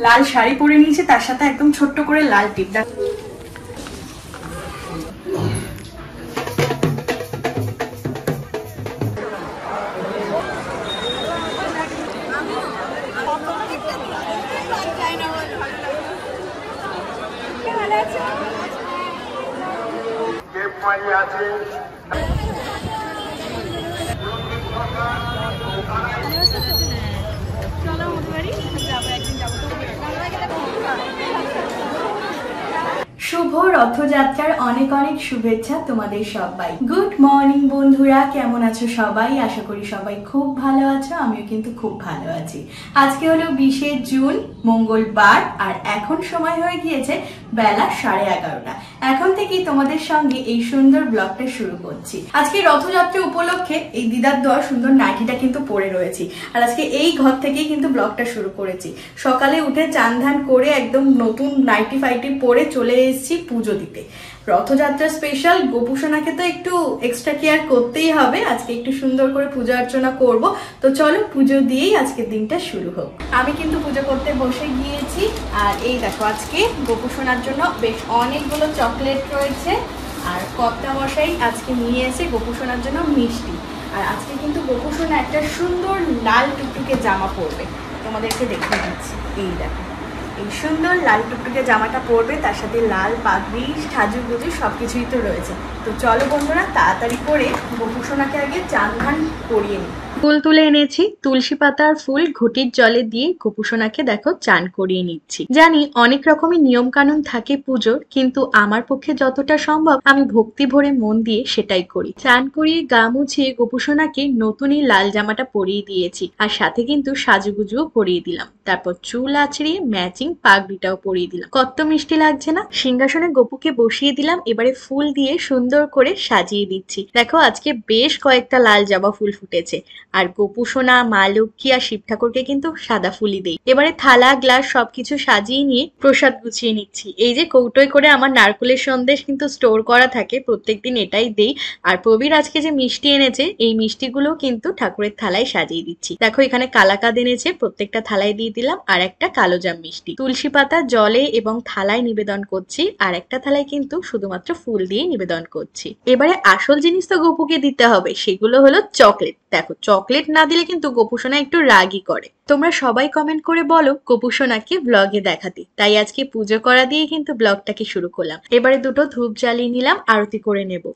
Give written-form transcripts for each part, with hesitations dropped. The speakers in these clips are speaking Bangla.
লাল শাড়ি পরে নিয়েছে, তার সাথে একদম ছোট্ট করে লাল টিপ। শুভ রথযাত্রার অনেক অনেক শুভেচ্ছা তোমাদের সবাই। গুড মর্নিং বন্ধুরা, কেমন আছো সবাই? আশা করি সবাই খুব ভালো আছো, আমিও কিন্তু খুব ভালো আছি। আজকে হলো 20শে জুন, মঙ্গলবার, আর এখন সময় হয়ে গিয়েছে বেলা 11:30। এখন থেকেই তোমাদের সঙ্গে এই সুন্দর ব্লগটা শুরু করছি। আজকে রথযাত্রা উপলক্ষে এই দিদার দেওয়া সুন্দর নাইটিটা কিন্তু পরে রয়েছি, আর আজকে এই ঘর থেকেই কিন্তু ব্লগটা শুরু করেছি। সকালে উঠে চান ধান করে একদম নতুন নাইটি ফাইটি পরে চলে এসেছি পুজো দিতে। রথযাত্রা স্পেশাল, গোপুসোনাকে তো একটু এক্সট্রা কেয়ার করতেই হবে। আজকে একটু সুন্দর করে পূজা অর্চনা করব, তো চলো পুজো দিয়েই আজকের দিনটা শুরু হোক। আমি কিন্তু পুজো করতে বসে গিয়েছি, আর এই দেখো আজকে গোপুসোনার জন্য বেশ অনেকগুলো চকলেট রয়েছে, আর কর্তা মশাই আজকে নিয়ে এসে গোপুসোনার জন্য মিষ্টি। আর আজকে কিন্তু গোপুসোনা একটা সুন্দর লাল টুকটুকে জামা পরবে, তোমাদেরকে দেখিয়ে দিচ্ছি। এই দেখো এই সুন্দর লাল টুকটুকে জামাটা পরবে, তার সাথে লাল পাগড়ি, সাজুগুজু সবকিছুই তো রয়েছে। তো চলো বন্ধুরা তাড়াতাড়ি করে গোপুসোনাকে আগে চান ধান করিয়ে নিই। ফুল তুলে এনেছি, তুলসী পাতার ফুল ঘটির জলে দিয়ে গোপুসোনাকে দেখো চান করিয়ে নিচ্ছি। জানি অনেক রকমের নিয়ম কানুন থাকে পুজোর, কিন্তু আমার পক্ষে যতটা সম্ভব আমি ভক্তি ভরে মন দিয়ে সেটাই করি। চান করিয়ে গা মুছিয়ে গোপুসোনাকে নতুনই লাল জামাটা পরিয়ে দিয়েছি, আর সাথে কিন্তু সাজুগুজুও পরিয়ে দিলাম। তারপর চুল আছড়িয়ে ম্যাচিং পাগড়িটাও পরিয়ে দিলাম। কত মিষ্টি লাগছে না? সিংহাসনে গোপুকে বসিয়ে দিলাম, এবারে ফুল দিয়ে সুন্দর করে সাজিয়ে দিচ্ছি। দেখো আজকে বেশ কয়েকটা লাল জবা ফুল ফুটেছে, আর গোপুসোনা, মা লক্ষ্মী আর শিব ঠাকুরকে কিন্তু সাদা ফুলই দেই। এবারে থালা গ্লাস সবকিছু সাজিয়ে নিয়ে প্রসাদ গুছিয়ে নিচ্ছি। এই যে কৌটোয় করে আমার নারকেলের সন্দেশ কিন্তু স্টোর করা থাকে, প্রত্যেকদিন এটাই দেই। আর প্রবীর আজকে যে মিষ্টি এনেছে, এই মিষ্টিগুলো কিন্তু ঠাকুরের থালায় সাজিয়ে দিচ্ছি। দেখো এখানে কালাকাঁদ এনেছে, প্রত্যেকটা থালায় দিয়ে দিলাম, আর একটা কালোজাম মিষ্টি। তুলসী পাতা জলে এবং থালায় নিবেদন করছি, আর একটা থালায় কিন্তু শুধুমাত্র ফুল দিয়ে নিবেদন করছি। এবারে আসল জিনিস তো গোপুকে দিতে হবে, সেগুলো হলো চকলেট। দেখো চকলেট না দিলে কিন্তু গোপুসোনা একটু রাগই করে। তোমরা সবাই কমেন্ট করে বলো গোপুসোনাকে ব্লগে দেখাতে, তাই আজকে পুজো করা দিয়ে কিন্তু ব্লগটাকে শুরু করলাম। এবারে দুটো ধূপ জ্বালিয়ে নিলাম, আরতি করে নেব।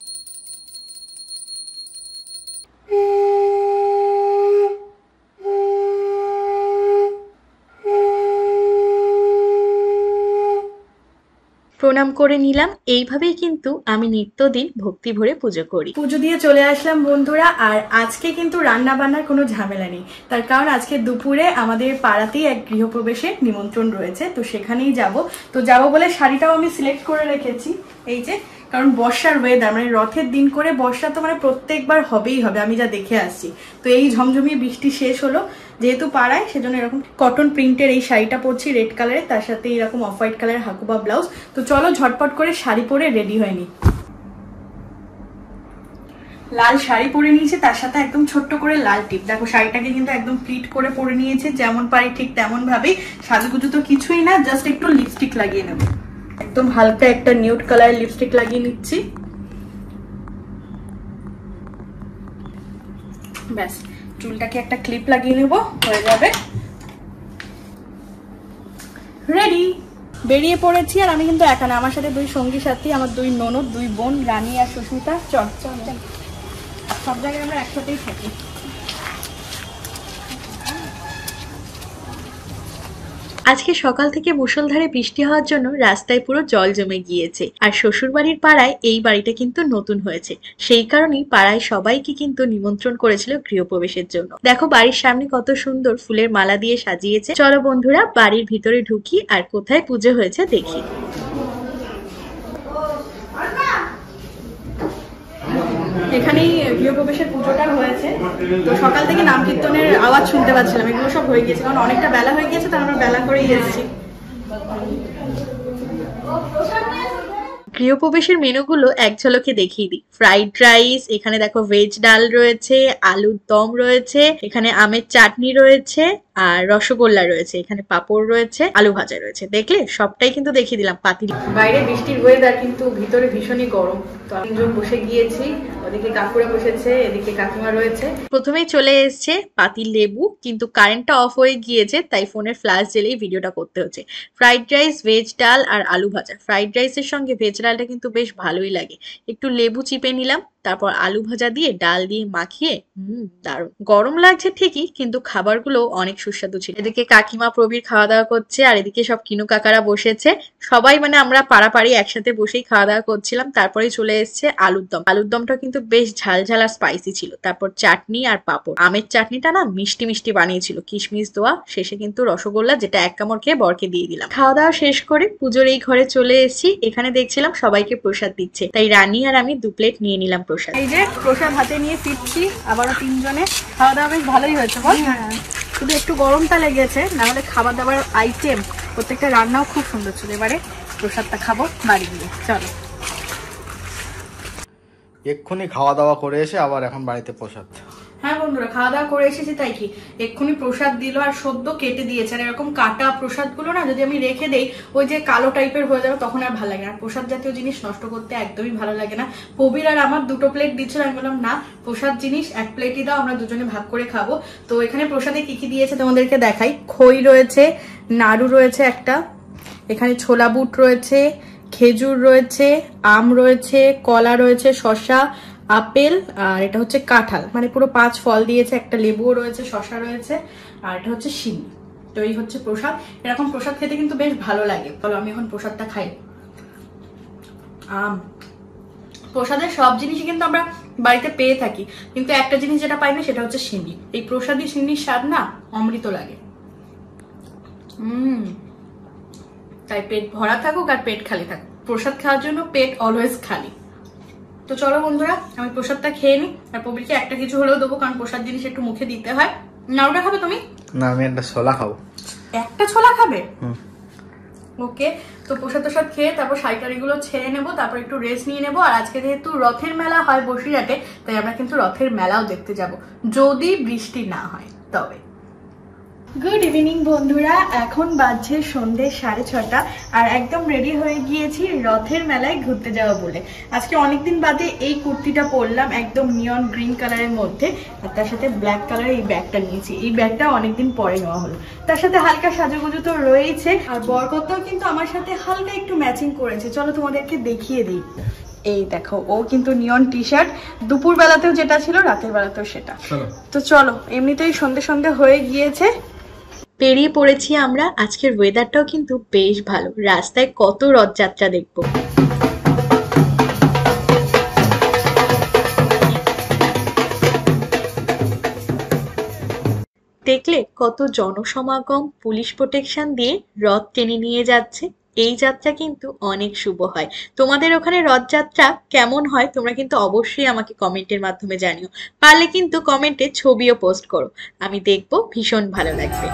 প্রণাম করে নিলাম। এইভাবেই কিন্তু আমি নিত্যদিন ভক্তি ভরে পুজো করি। পুজো দিয়ে চলে আসলাম বন্ধুরা, আর আজকে কিন্তু রান্না বান্নার কোনো ঝামেলা নেই। তার কারণ আজকে দুপুরে আমাদের পাড়াতেই এক গৃহপ্রবেশের নিমন্ত্রণ রয়েছে, তো সেখানেই যাব। তো যাব বলে শাড়িটাও আমি সিলেক্ট করে রেখেছি, এই যে, কারণ বর্ষার ওয়েদার, মানে রথের দিন করে বর্ষা তো মানে প্রত্যেকবার হবেই হবে, আমি যা দেখে আসছি। তো এই ঝমঝমিয়ে বৃষ্টি শেষ হলো যেহেতু পাড়ায়, সেজন্য এরকম কটন প্রিন্টের এই শাড়িটা পরছি রেড কালারের, তার সাথে এরকম অফ হোয়াইট কালারের হাকুবা ব্লাউজ। তো চলো ঝটপট করে শাড়ি পরে রেডি হয়ে নি। লাল শাড়ি পরে নিয়েছে, তার সাথে একদম ছোট্ট করে লাল টিপ। দেখো শাড়িটাকে কিন্তু একদম প্লিট করে পরে নিয়েছে, যেমন পারি ঠিক তেমন ভাবেই। সাজুগুজু তো কিছুই না, জাস্ট একটু লিপস্টিক লাগিয়ে নেবো। একদম হালকা একটা নিউড কালার লিপস্টিক লাগিয়ে নিচ্ছি, ব্যাস। চুলটাকে একটা ক্লিপ লাগিয়ে নেব, হয়ে যাবে রেডি। বেরিয়ে পড়েছি, আর আমি কিন্তু একা না, আমার সাথে দুই সঙ্গী সাথী, আমার দুই ননদ, দুই বোন, রানী আর সুস্মিতা। চল চল, সব জায়গায় আমরা একসাথেই থাকি। আজকে সকাল থেকে মুষলধারে বৃষ্টি হওয়ার জন্য রাস্তায় পুরো জল জমে গিয়েছে, আর শ্বশুর বাড়ির পাড়ায় এই বাড়িটা কিন্তু নতুন হয়েছে, সেই কারণেই পাড়ায় সবাইকে কিন্তু নিমন্ত্রণ করেছিল গৃহপ্রবেশের জন্য। দেখো বাড়ির সামনে কত সুন্দর ফুলের মালা দিয়ে সাজিয়েছে। চলো বন্ধুরা বাড়ির ভিতরে ঢুকি, আর কোথায় পুজো হয়েছে দেখি। এখানেই গৃহপ্রবেশের পুজোটা হয়েছে। তো সকাল থেকে নাম কীর্তনের আওয়াজ শুনতে পাচ্ছিলাম, এগুলো সব হয়ে গিয়েছে, কারণ অনেকটা বেলা হয়ে গিয়েছে, তার আমরা বেলা করেই এসেছি। গৃহপ্রবেশের মেনুগুলো এক ঝলকে দেখিয়ে দিই। ফ্রাইড রাইস, এখানে দেখো ভেজ ডাল রয়েছে, আলুর দম রয়েছে, এখানে আমের চাটনি রয়েছে, আর রসগোল্লা রয়েছে, এখানে পাঁপড় রয়েছে, আলু ভাজা রয়েছে। দেখলে সবটাই কিন্তু দেখিয়ে দিলাম পাতিল। বাইরে বৃষ্টির ওয়েদার, কিন্তু ভিতরে ভীষণই গরম। তো তিনজন বসে গিয়েছি, ওদিকে কাকুরা বসেছে, এদিকে কাকিমা রয়েছে। প্রথমেই চলে এসছে পাতিল লেবু, কিন্তু কারেন্টটা অফ হয়ে গিয়েছে, তাই ফোনের ফ্ল্যাশ জ্বেলেই ভিডিওটা করতে হচ্ছে। ফ্রাইড রাইস, ভেজ ডাল আর আলু ভাজা। ফ্রাইড রাইসের সঙ্গে ভেজ ডালটা কিন্তু বেশ ভালোই লাগে। একটু লেবু চিপে নিলাম, তারপর আলু ভাজা দিয়ে ডাল দিয়ে মাখিয়ে দারুণ। গরম লাগছে ঠিকই, কিন্তু খাবারগুলো অনেক সুস্বাদু ছিল। এদিকে কাকিমা প্রবীর খাওয়া দাওয়া করছে, আর এদিকে সব কিনু কাকারা বসেছে। সবাই মানে আমরা পাড়াপাড়ি একসাথে বসেই খাওয়া দাওয়া করছিলাম। তারপরে চলে এসছে আলুর দম। আলুর দমটা কিন্তু বেশ ঝাল ঝাল আর স্পাইসি ছিল। তারপর চাটনি আর পাঁপড়। আমের চাটনিটা না মিষ্টি মিষ্টি বানিয়েছিল, কিশমিশ দেওয়া। শেষে কিন্তু রসগোল্লা, যেটা এক কামড় খেয়ে বরকে দিয়ে দিলাম। খাওয়া দাওয়া শেষ করে পুজোর এই ঘরে চলে এসেছি। এখানে দেখছিলাম সবাইকে প্রসাদ দিচ্ছে, তাই রানী আর আমি 2 প্লেট নিয়ে নিলাম প্রসাদ। এই যে প্রসাদ হাতে নিয়ে ফিরছি, আবারও 3 জনে। খাওয়া দাওয়া বেশ ভালোই হয়েছে বল। শুধু একটু গরমটা লেগেছে, না হলে খাবার দাবার আইটেম প্রত্যেকটা রান্নাও খুব সুন্দর ছিল। এবারে প্রসাদটা খাবো বাড়ি গিয়ে, চলো। এক্ষুনি খাওয়া দাওয়া করে এসে আবার এখন বাড়িতে প্রসাদ। হ্যাঁ বন্ধুরা, খাওয়া দাওয়া করে এসেছি, তাই কি এক্ষুনি প্রসাদ দিল আর সদ্য কেটে দিয়েছে। আর এরকম কাটা প্রসাদ গুলো না যদি আমি রেখে দেই, ওই যে কালো টাইপের হয়ে যাবে, তখন আর ভালো লাগে না। প্রসাদ জাতীয় জিনিস নষ্ট করতে একদমই ভালো লাগে না। প্রবীর আর আমার 2 প্লেট দিচ্ছিল, আমি বললাম না, প্রসাদ জিনিস 1 প্লেটই দাও, আমরা দুজনে ভাগ করে খাবো। তো এখানে প্রসাদে কি কি দিয়েছে তোমাদেরকে দেখাই। খই রয়েছে, নাড়ু রয়েছে একটা, এখানে ছোলা বুট রয়েছে, খেজুর রয়েছে, আম রয়েছে, কলা রয়েছে, শসা, আপেল, আর এটা হচ্ছে কাঁঠাল, মানে পুরো 5 ফল দিয়েছে। একটা লেবুও রয়েছে, শসা রয়েছে, আর এটা হচ্ছে সিন্নি। তো এই হচ্ছে প্রসাদ। এরকম প্রসাদ খেতে কিন্তু বেশ ভালো লাগে। চলো আমি এখন প্রসাদটা খাই। প্রসাদের সব জিনিসই কিন্তু আমরা বাড়িতে পেয়ে থাকি, কিন্তু একটা জিনিস যেটা পাই না সেটা হচ্ছে সিন্নি। এই প্রসাদী সিন্নির স্বাদ না অমৃত লাগে। তাই পেট ভরা থাকুক আর পেট খালি থাকুক, প্রসাদ খাওয়ার জন্য পেট অলওয়েজ খালি। তো চলো বন্ধুরা, আমি প্রসাদটা খেয়ে নিই, আর প্রবীরকে একটা কিছু হলেও দেবো, কারণ প্রসাদ জিনিস একটু মুখে দিতে হয়। নাড়ুটা খাবে তুমি? না, আমি একটা ছোলা খাবো। একটা ছোলা খাবে? ওকে। তো প্রসাদ প্রসাদ খেয়ে তারপর শাড়িটারিগুলো ছেড়ে নেবো, তারপর একটু রেস্ট নিয়ে নেবো। আর আজকে যেহেতু রথের মেলা হয় বসিরহাটে, তাই আমরা কিন্তু রথের মেলাও দেখতে যাব, যদি বৃষ্টি না হয় তবে। গুড ইভিনিং বন্ধুরা, এখন বাজছে সন্ধ্যে 6:30, আর একদম রেডি হয়ে গিয়েছি রথের মেলায় ঘুরতে যাওয়া বলে। আজকে অনেকদিন বাদে এই কুর্তিটা পরলাম, একদম নিয়ন গ্রিন কালারের মধ্যে, আর তার সাথে ব্ল্যাক কালারের এই ব্যাগটা নিয়েছি। এই ব্যাগটা অনেকদিন পরে নেওয়া হলো। তার সাথে হালকা সাজুগুজু তো রয়েছে, আর বরকথাও কিন্তু আমার সাথে হালকা একটু ম্যাচিং করেছে। চলো তোমাদেরকে দেখিয়ে দিই। এই দেখো, ও কিন্তু নিয়ন টি শার্ট, দুপুর বেলাতেও যেটা ছিল, রাতের বেলাতেও সেটা। তো চলো, এমনিতেই সন্ধে সন্ধে হয়ে গিয়েছে, বেরিয়ে পড়েছি আমরা। আজকের ওয়েদারটাও কিন্তু বেশ ভালো, রাস্তায় কত রথযাত্রা দেখবো। দেখলে কত জনসমাগম, পুলিশ প্রোটেকশন দিয়ে রথ টেনে নিয়ে যাচ্ছে। এই যাত্রা কিন্তু অনেক শুভ হয়। তোমাদের ওখানে রথযাত্রা কেমন হয় তোমরা কিন্তু অবশ্যই আমাকে কমেন্টের মাধ্যমে জানিও। পারলে কিন্তু কমেন্টে ছবিও পোস্ট করো, আমি দেখবো, ভীষণ ভালো লাগবে।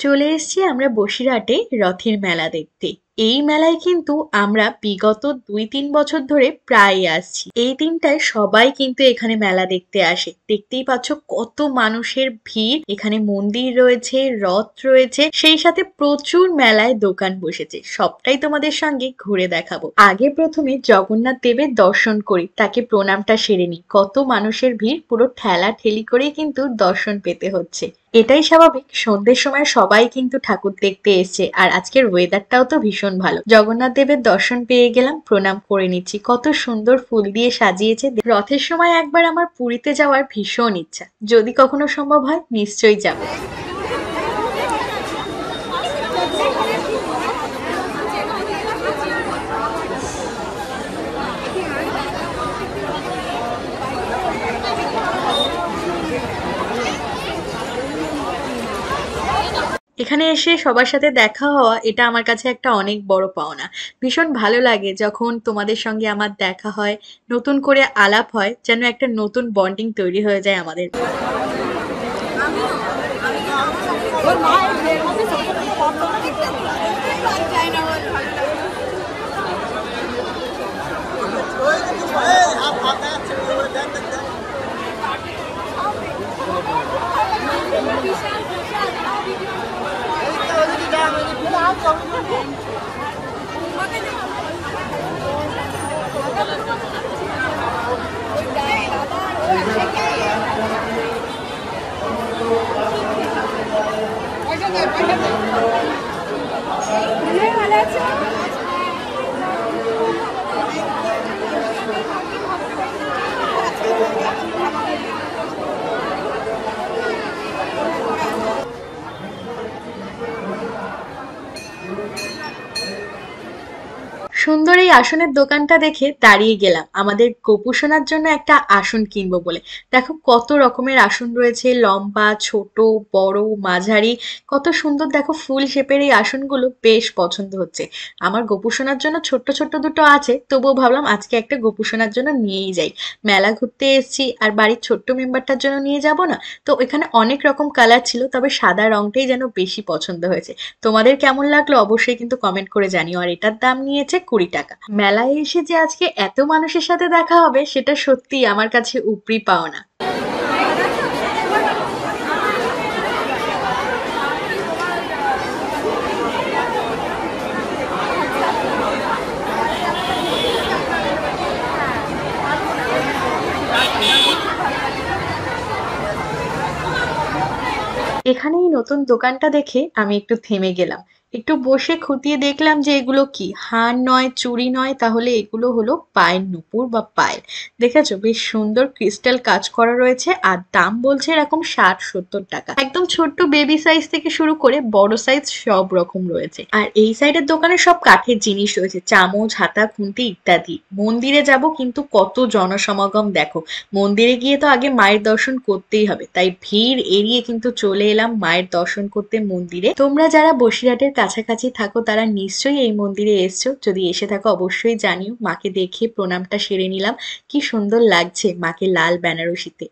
চলে এসেছি আমরা বসিরহাটে রথের মেলা দেখতে। এই মেলায় কিন্তু আমরা বিগত 2-3 বছর ধরে প্রায় আসছি। এই দিনটায় সবাই কিন্তু এখানে মেলা দেখতে আসে। দেখতেই পাচ্ছ কত মানুষের ভিড়। এখানে মন্দির রয়েছে, রথ রয়েছে, সেই সাথে প্রচুর মেলায় দোকান বসেছে। সবটাই তোমাদের সঙ্গে ঘুরে দেখাবো। আগে প্রথমে জগন্নাথ দেবের দর্শন করি, তাকে প্রণামটা সেরে নিই। কত মানুষের ভিড়, পুরো ঠেলা ঠেলি করেই কিন্তু দর্শন পেতে হচ্ছে। এটাই স্বাভাবিক, সন্ধ্যের সময় সবাই কিন্তু ঠাকুর দেখতে এসছে, আর আজকের ওয়েদারটাও তো ভীষণ ভালো। জগন্নাথ দেবের দর্শন পেয়ে গেলাম, প্রণাম করে নিচ্ছি। কত সুন্দর ফুল দিয়ে সাজিয়েছে। রথের সময় একবার আমার পুরীতে যাওয়ার ভীষণ ইচ্ছা, যদি কখনো সম্ভব হয় নিশ্চয়ই যাবো। এখানে এসে সবার সাথে দেখা হওয়া, এটা আমার কাছে একটা অনেক বড় পাওনা। ভীষণ ভালো লাগে যখন তোমাদের সঙ্গে আমার দেখা হয়, নতুন করে আলাপ হয়, যেন একটা নতুন বন্ডিং তৈরি হয়ে যায় আমাদের। সুন্দর এই আসনের দোকানটা দেখে দাঁড়িয়ে গেলাম আমাদের গোপু সোনার জন্য একটা আসন কিনবো বলে। দেখো কত রকমের আসন রয়েছে, লম্বা, ছোট, বড়, মাঝারি, কত সুন্দর। দেখো ফুল শেপের এই আসনগুলো বেশ পছন্দ হচ্ছে। আমার গোপু সোনার জন্য ছোট্ট ছোট্ট দুটো আছে, তবুও ভাবলাম আজকে একটা গোপু সোনার জন্য নিয়েই যাই। মেলা ঘুরতে এসেছি আর বাড়ির ছোট্ট মেম্বারটার জন্য নিয়ে যাব না? তো এখানে অনেক রকম কালার ছিল, তবে সাদা রংটাই যেন বেশি পছন্দ হয়েছে। তোমাদের কেমন লাগলো অবশ্যই কিন্তু কমেন্ট করে জানিও। আর এটার দাম নিয়েছে 20 টাকা। মেলায় এসে যে আজকে এত মানুষের সাথে দেখা হবে সেটা সত্যি আমার কাছে উপরি পাওনা। এখানে এই নতুন দোকানটা দেখে আমি একটু থেমে গেলাম। একটু বসে খুঁটিয়ে দেখলাম যে এগুলো কি, হার নয়, চুড়ি নয়, তাহলে এগুলো হলো পায়ের নুপুর বা পায়েল। দেখেছো বেশ সুন্দর ক্রিস্টাল কাজ করা রয়েছে, আর দাম বলছে এরকম 60-70 টাকা। একদম ছোট্ট বেবি সাইজ থেকে শুরু করে বড় সাইজ সব রকম রয়েছে। আর এই সাইডের দোকানে সব কাঠের জিনিস রয়েছে, চামচ, হাতা, খুন্তি ইত্যাদি। মন্দিরে যাব কিন্তু কত জনসমাগম দেখো। মন্দিরে গিয়ে তো আগে মায়ের দর্শন করতেই হবে, তাই ভিড় এড়িয়ে কিন্তু চলে এলাম মায়ের দর্শন করতে মন্দিরে। তোমরা যারা বসিরহাটের কাছাকাছি থাকো তারা নিশ্চয়ই এই মন্দিরে এসছো, যদি এসে থাকো অবশ্যই জানিও। মাকে দেখে প্রণামটা সেরে নিলাম। কি সুন্দর লাগছে মাকে লাল বেনারসিতে।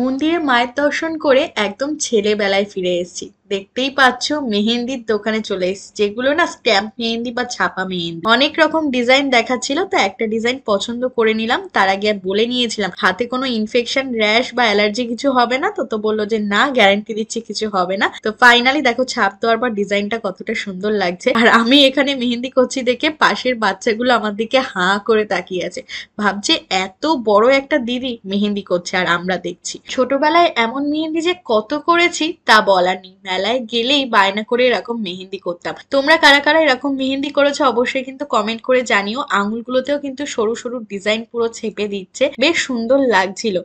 মন্দিরে মায়ের দর্শন করে একদম ছেলেবেলায় ফিরে এসেছি। দেখতেই পাচ্ছ মেহেন্দির দোকানে চলে এসেছি, যেগুলো না স্ট্যাম্প মেহেন্দি বা ছাপা মেহেন্দি। অনেক রকম ডিজাইন দেখাচ্ছিল, তো একটা ডিজাইন পছন্দ করে নিলাম। তার আগে আর বলে নিয়েছিলাম হাতে কোনো ইনফেকশন, র্যাশ বা অ্যালার্জি কিছু হবে না। তো বললো যে না, গ্যারান্টি দিচ্ছি কিছু হবে না। তো ফাইনালি দেখো ছাপ দেওয়ার পর ডিজাইনটা কতটা সুন্দর লাগছে। আর আমি এখানে মেহেন্দি করছি দেখে পাশের বাচ্চাগুলো আমার দিকে হাঁ করে তাকিয়ে আছে, ভাবছে এত বড় একটা দিদি মেহেন্দি করছে আর আমরা দেখছি। ছোটবেলায় এমন মেহেন্দি যে কত করেছি তা বলার নেই। মেলায় গেলেই বায়না করে এরকম মেহেন্দি করতাম। তোমরা কারা কারা এরকম মেহেন্দি করেছো অবশ্যই কিন্তু কমেন্ট করে জানিও। আঙুলগুলোতেও কিন্তু সরু সরু ডিজাইন পুরো ছেপে দিচ্ছে, বেশ সুন্দর লাগছিল।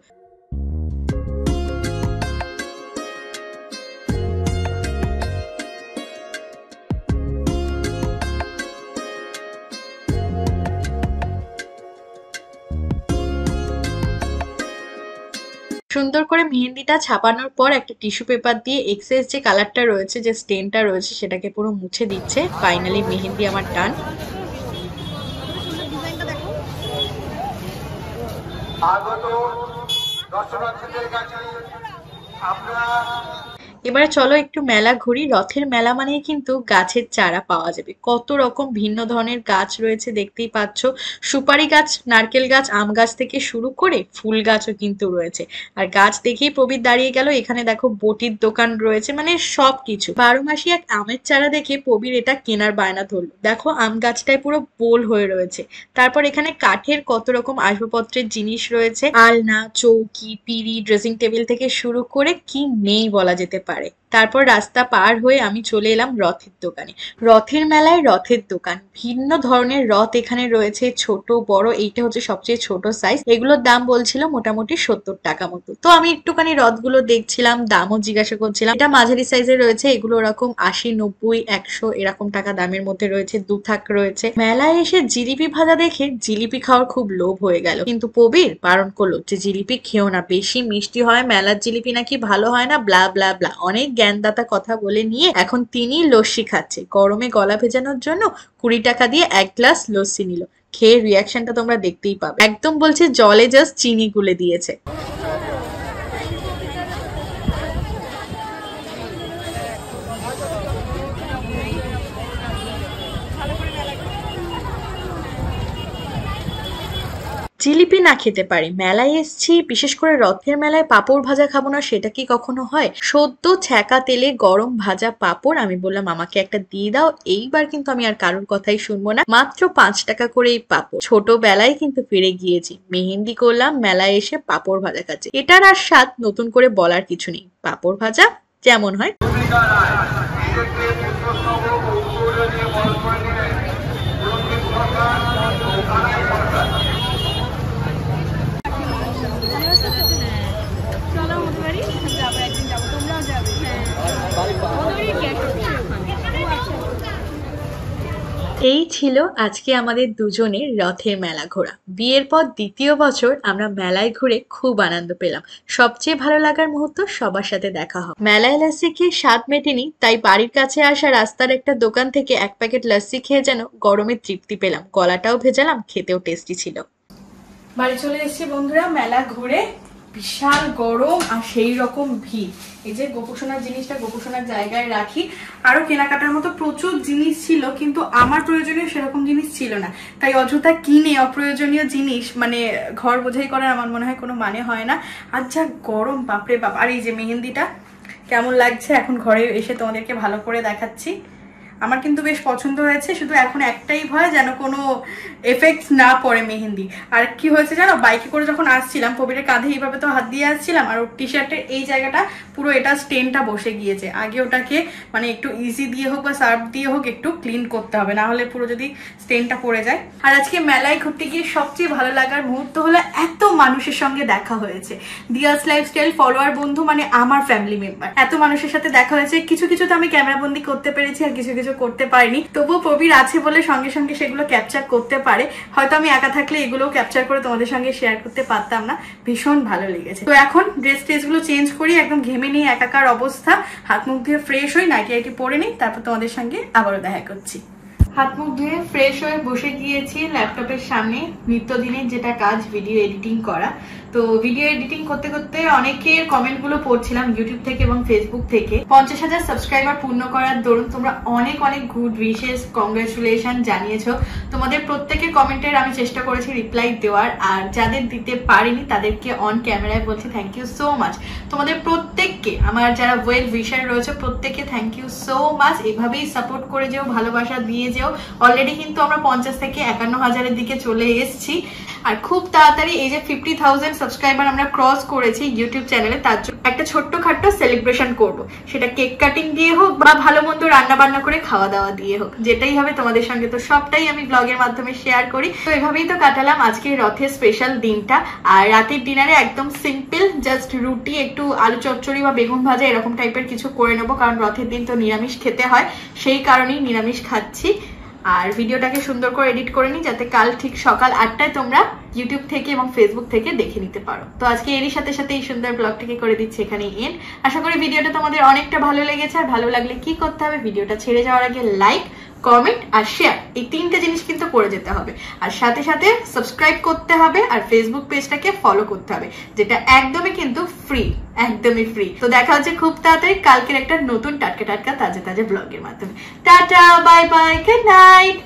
সুন্দর করে মেহেন্দিটা ছাপানোর পর একটা টিস্যু পেপার দিয়ে এক্সেস যে কালারটা রয়েছে, যে স্টেনটা রয়েছে, সেটাকে পুরো মুছে দিচ্ছে। ফাইনালি মেহেন্দি আমার ডান। এবারে চলো একটু মেলা ঘুরি। রথের মেলা মানেই কিন্তু গাছের চারা পাওয়া যাবে। কত রকম ভিন্ন ধরনের গাছ রয়েছে দেখতেই পাচ্ছ। সুপারি গাছ, নারকেল গাছ, আম গাছ থেকে শুরু করে ফুল গাছও কিন্তু রয়েছে। আর গাছ দেখেই প্রবীর দাঁড়িয়ে গেল। এখানে দেখো বটির দোকান রয়েছে, মানে সবকিছু। 12 মাসি এক আমের চারা দেখে প্রবীর এটা কেনার বায়না ধরলো। দেখো আম গাছটায় পুরো বোল হয়ে রয়েছে। তারপর এখানে কাঠের কত রকম আসবাবপত্রের জিনিস রয়েছে, আলনা, চৌকি, পিঁড়ি, ড্রেসিং টেবিল থেকে শুরু করে কি নেই বলা যেতে পারে। তারপর রাস্তা পার হয়ে আমি চলে এলাম রথের দোকানে। রথের মেলায় রথের দোকান, ভিন্ন ধরনের রথ এখানে রয়েছে, ছোট বড়। এইটা হচ্ছে সবচেয়ে ছোট সাইজ। এগুলোর দাম বলছিল মোটামুটি 70 টাকা মতো। তো আমি একটুখানি রথগুলো দেখছিলাম, দামও জিজ্ঞাসা করছিলাম। এটা মাঝারি সাইজের রয়েছে, এগুলো ওরকম 80, 90, 100 এরকম টাকা দামের মধ্যে রয়েছে। দুথাক রয়েছে। মেলায় এসে জিলিপি ভাজা দেখে জিলিপি খাওয়ার খুব লোভ হয়ে গেল, কিন্তু প্রবীর বারণ করলো যে জিলিপি খেও না, বেশি মিষ্টি হয়, মেলার জিলিপি নাকি ভালো হয় না, ব্লা ব্লা ব্লা। অনেক জ্ঞানদাতা কথা বলে নিয়ে এখন তিনি লস্যি খাচ্ছে। গরমে গলা ভেজানোর জন্য 20 টাকা দিয়ে 1 গ্লাস লস্যি নিল। খেয়ে রিয়াকশনটা তোমরা দেখতেই পাবে। একদম বলছে জলে জাস্ট চিনি গুলে দিয়েছে। জিলিপি না খেতে পারি, মেলায় এসছি, বিশেষ করে রথের মেলায় পাঁপড় ভাজা খাবো না সেটা কি কখনো হয়? সদ্য ছ্যাঁকা তেলে গরম ভাজা পাঁপড়, আমি বললাম আমাকে একটা দিয়ে দাও। এইবার কিন্তু আমি আর কারোর কথাই শুনবো না, মাত্র 5 টাকা করে এই পাঁপড়। ছোটবেলায় কিন্তু ফিরে গিয়েছি, মেহেন্দি করলাম, মেলায় এসে পাঁপড় ভাজা খাচ্ছি। এটার আর স্বাদ নতুন করে বলার কিছু নেই, পাঁপড় ভাজা যেমন হয়। এই ছিল আজকে আমাদের দুজনের রথের মেলা ঘোরা। বিয়ের পর দ্বিতীয় বছর আমরা মেলায় ঘুরে খুব আনন্দ পেলাম। সবচেয়ে ভালো লাগার মুহূর্ত সবার সাথে দেখা হয়। মেলায় লাস্সি খেয়ে স্বাদ মেটেনি, তাই বাড়ির কাছে আসা রাস্তার একটা দোকান থেকে 1 প্যাকেট লাস্সি খেয়ে যেন গরমে তৃপ্তি পেলাম। গলাটাও ভেজালাম, খেতেও টেস্টি ছিল। বাড়ি চলে এসেছি বন্ধুরা মেলা ঘুরে। বিশাল গরম আর সেই রকম ভিড়। এই যে গোপুসোনার জিনিসটা গোপুসোনার জায়গায় রাখি। আরো কেনাকাটার মতো প্রচুর জিনিস ছিল, কিন্তু আমার প্রয়োজনীয় সেরকম জিনিস ছিল না, তাই অযথা কিনে অপ্রয়োজনীয় জিনিস মানে ঘর বোঝাই করার আমার মনে হয় কোনো মানে হয় না। আর যা গরম, বাপরে বাপ। আর এই যে মেহেন্দিটা কেমন লাগছে এখন ঘরে এসে তোমাদেরকে ভালো করে দেখাচ্ছি। আমার কিন্তু বেশ পছন্দ হয়েছে, শুধু এখন একটাই ভয় যেন কোনো এফেক্টস না পড়ে মেহেন্দি। আর কি হয়েছে জানো, বাইকে করে যখন আসছিলাম কবিরের কাঁধে এইভাবে তো হাত দিয়ে আসছিলাম, আর ওর টি শার্টের এই জায়গাটা পুরো এটা স্টেনটা বসে গিয়েছে। আগে ওটাকে মানে একটু ইজি দিয়ে হোক বা সার্ফ দিয়ে হোক একটু ক্লিন করতে হবে, না হলে পুরো যদি স্টেনটা পড়ে যায়। আর আজকে মেলায় ঘুরতে গিয়ে সবচেয়ে ভালো লাগার মুহূর্ত হলো এত মানুষের সঙ্গে দেখা হয়েছে। দিয়াস লাইফস্টাইল ফলোয়ার বন্ধু মানে আমার ফ্যামিলি মেম্বার, এত মানুষের সাথে দেখা হয়েছে। কিছু কিছু তো আমি ক্যামেরা বন্দি করতে পেরেছি, আর কিছু কিছু করতে পারিনি। তবুও প্রবীর আছে বলে সঙ্গে সঙ্গে সেগুলো ক্যাপচার করতে পারে। হয়তো আমি একা থাকলে এগুলো ক্যাপচার করে তোমাদের সঙ্গে শেয়ার করতে পারতাম না। ভীষণ ভালো লেগেছে। তো এখন ড্রেস গুলো চেঞ্জ করি, একদম ঘেমে নিয়ে একাকার অবস্থা। হাত মুখ ধুয়ে ফ্রেশ হই, নাইটি পরে নিই, তারপর তোমাদের সঙ্গে আবারও দেখা করছি। হাত মুখ ধুয়ে ফ্রেশ হয়ে বসে গিয়েছি ল্যাপটপের সামনে। নিত্যদিনের যেটা কাজ ভিডিও এডিটিং করা। তো ভিডিও এডিটিং করতে করতে অনেকের কমেন্ট গুলো পড়ছিলাম ইউটিউব থেকে এবং ফেসবুক থেকে। 50,000 সাবস্ক্রাইবার পূর্ণ করার দরুন তোমরা অনেক অনেক গুড উইশেস, কংগ্রেচুলেশন জানিয়েছো। তোমাদের প্রত্যেকের কমেন্টের আমি চেষ্টা করেছি রিপ্লাই দেওয়ার, আর যাদের দিতে পারিনি তাদেরকে অন ক্যামেরায় বলছি থ্যাংক ইউ সো মাচ। তোমাদের প্রত্যেককে, আমার যারা ওয়েল উইশার রয়েছে প্রত্যেককে থ্যাংক ইউ সো মাচ। এভাবেই সাপোর্ট করে যেও, ভালোবাসা দিয়ে যেও। অলরেডি কিন্তু আমরা 50 থেকে 51,000-এর দিকে চলে এসেছি। আর খুব তাড়াতাড়ি এই যে 50,000 সাবস্ক্রাইবার আমরা ক্রস করেছি ইউটিউব চ্যানেলে, তার জন্য একটা ছোট্টখাট্টো সেলিব্রেশন করব। সেটা কেক কাটিং দিয়ে হোক বা ভালো মন্দ রান্না বান্না করে খাওয়া দাওয়া দিয়ে হোক, যেটাই হবে তোমাদের সঙ্গে তো সবটাই আমি ব্লগের মাধ্যমে শেয়ার করি। তো এভাবেই তো কাটালাম আজকে রথের স্পেশাল দিনটা। আর রাতের ডিনারে একদম সিম্পল, জাস্ট রুটি, একটু আলু চচ্চড়ি বা বেগুন ভাজা এরকম টাইপের কিছু করে নেবো, কারণ রথের দিন তো নিরামিষ খেতে হয়, সেই কারণেই নিরামিষ খাচ্ছি। আর ভিডিওটাকে সুন্দর করে এডিট করে নিই যাতে কাল ঠিক সকাল 8টায় তোমরা ইউটিউব থেকে এবং ফেসবুক থেকে দেখে নিতে পারো। তো আজকে এরই সাথে সাথে এই সুন্দর ব্লগটাকে করে দিচ্ছি এখানেই এন্ড। আশা করি ভিডিওটা তোমাদের অনেকটা ভালো লেগেছে। আর ভালো লাগলে কি করতে হবে, ভিডিওটা ছেড়ে যাওয়ার আগে লাইক, কমেন্ট আর শেয়ার, এই 3টে জিনিস কিন্তু করে যেতে হবে। আর সাথে সাথে সাবস্ক্রাইব করতে হবে আর ফেসবুক পেজটাকে ফলো করতে হবে, যেটা একদমই কিন্তু ফ্রি, একদমই ফ্রি। তো দেখা হচ্ছে খুব তাড়াতাড়ি কালকের একটা নতুন টাটকা টাটকা তাজা তাজা ব্লগের মাধ্যমে। Tata, bye bye, good night.